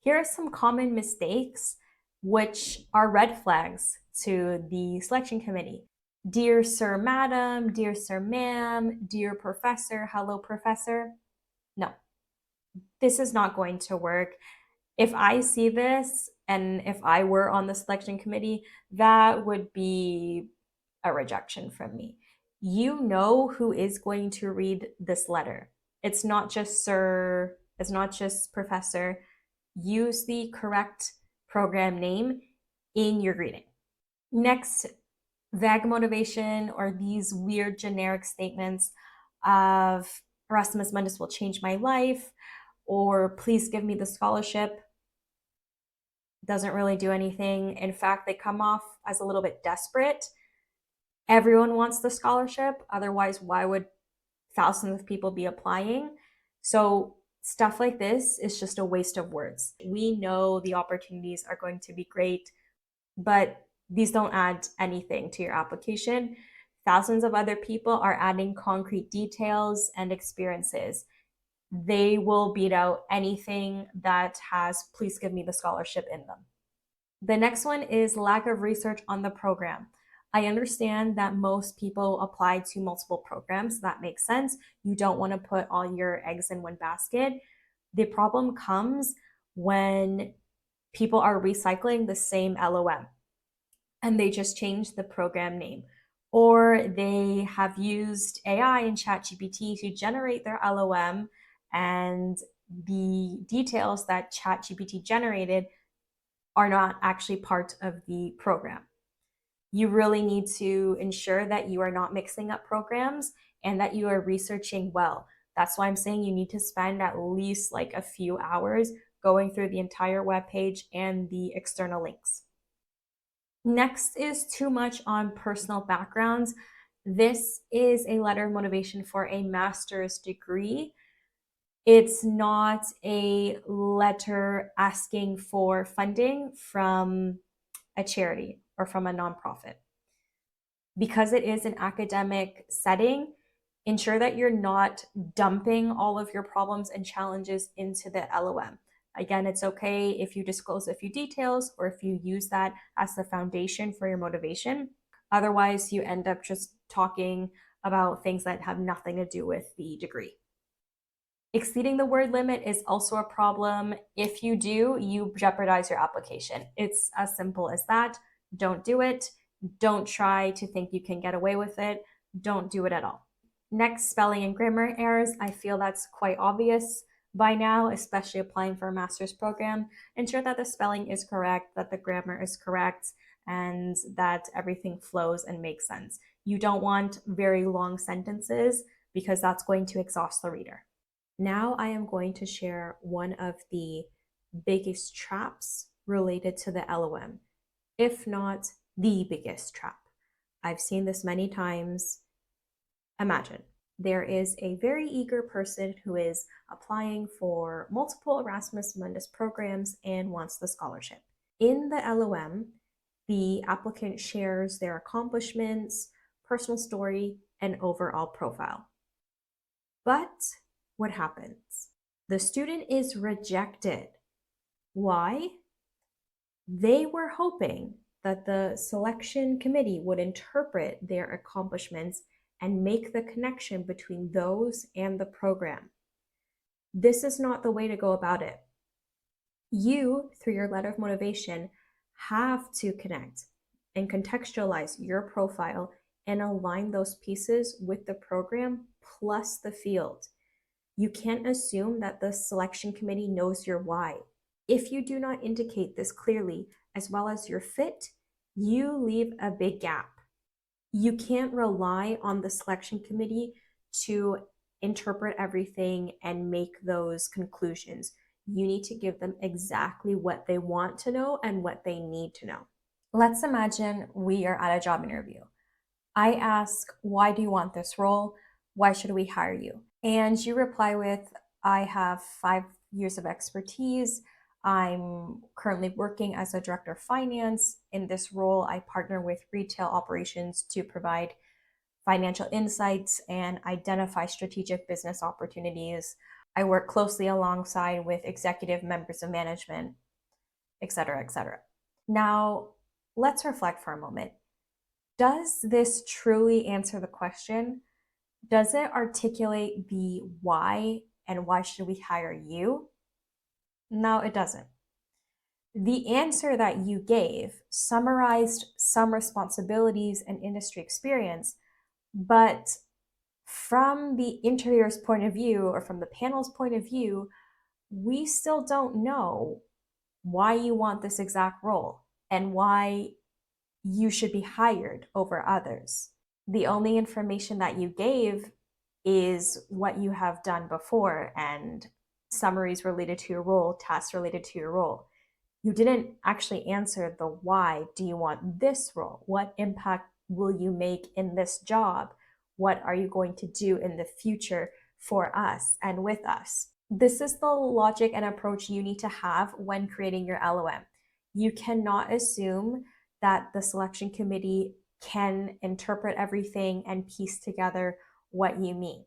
Here are some common mistakes which are red flags to the selection committee. Dear Sir, Madam, Dear Sir, Ma'am, Dear Professor, Hello, Professor. No, this is not going to work. If I see this and if I were on the selection committee, that would be a rejection from me. You know who is going to read this letter. It's not just Sir, it's not just Professor. Use the correct program name in your greeting. Next, vague motivation or these weird generic statements of Erasmus Mundus will change my life or please give me the scholarship doesn't really do anything. In fact, they come off as a little bit desperate. Everyone wants the scholarship. Otherwise, why would thousands of people be applying? So stuff like this is just a waste of words. We know the opportunities are going to be great, but these don't add anything to your application. Thousands of other people are adding concrete details and experiences. They will beat out anything that has please give me the scholarship in them. The next one is lack of research on the program. I understand that most people apply to multiple programs. That makes sense. You don't want to put all your eggs in one basket. The problem comes when people are recycling the same LOM and they just change the program name, or they have used AI and ChatGPT to generate their LOM, and the details that ChatGPT generated are not actually part of the program. You really need to ensure that you are not mixing up programs and that you are researching well. That's why I'm saying you need to spend at least like a few hours going through the entire web page and the external links. Next is too much on personal backgrounds. This is a letter of motivation for a master's degree. It's not a letter asking for funding from a charity or from a nonprofit. Because it is an academic setting, ensure that you're not dumping all of your problems and challenges into the LOM. Again, it's okay if you disclose a few details or if you use that as the foundation for your motivation. Otherwise, you end up just talking about things that have nothing to do with the degree. Exceeding the word limit is also a problem. If you do, you jeopardize your application. It's as simple as that. Don't do it. Don't try to think you can get away with it. Don't do it at all. Next, spelling and grammar errors. I feel that's quite obvious by now, especially applying for a master's program. Ensure that the spelling is correct, that the grammar is correct, and that everything flows and makes sense. You don't want very long sentences because that's going to exhaust the reader. Now I am going to share one of the biggest traps related to the LOM, if not the biggest trap. I've seen this many times. Imagine there is a very eager person who is applying for multiple Erasmus Mundus programs and wants the scholarship. In the LOM, the applicant shares their accomplishments, personal story, and overall profile. But what happens? The student is rejected. Why? They were hoping that the selection committee would interpret their accomplishments and make the connection between those and the program. This is not the way to go about it. You, through your letter of motivation, have to connect and contextualize your profile and align those pieces with the program plus the field. You can't assume that the selection committee knows your why. If you do not indicate this clearly, as well as your fit, you leave a big gap. You can't rely on the selection committee to interpret everything and make those conclusions. You need to give them exactly what they want to know and what they need to know. Let's imagine we are at a job interview. I ask, why do you want this role? Why should we hire you? And you reply with, I have 5 years of expertise. I'm currently working as a director of finance. In this role, I partner with retail operations to provide financial insights and identify strategic business opportunities. I work closely alongside with executive members of management, etc., etc. Now, let's reflect for a moment. Does this truly answer the question? Does it articulate the why and why should we hire you? No, it doesn't. The answer that you gave summarized some responsibilities and industry experience, but from the interviewer's point of view or from the panel's point of view, we still don't know why you want this exact role and why you should be hired over others. The only information that you gave is what you have done before and summaries related to your role, tasks related to your role. You didn't actually answer the why do you want this role? What impact will you make in this job? What are you going to do in the future for us and with us? This is the logic and approach you need to have when creating your LOM. You cannot assume that the selection committee can interpret everything and piece together what you mean.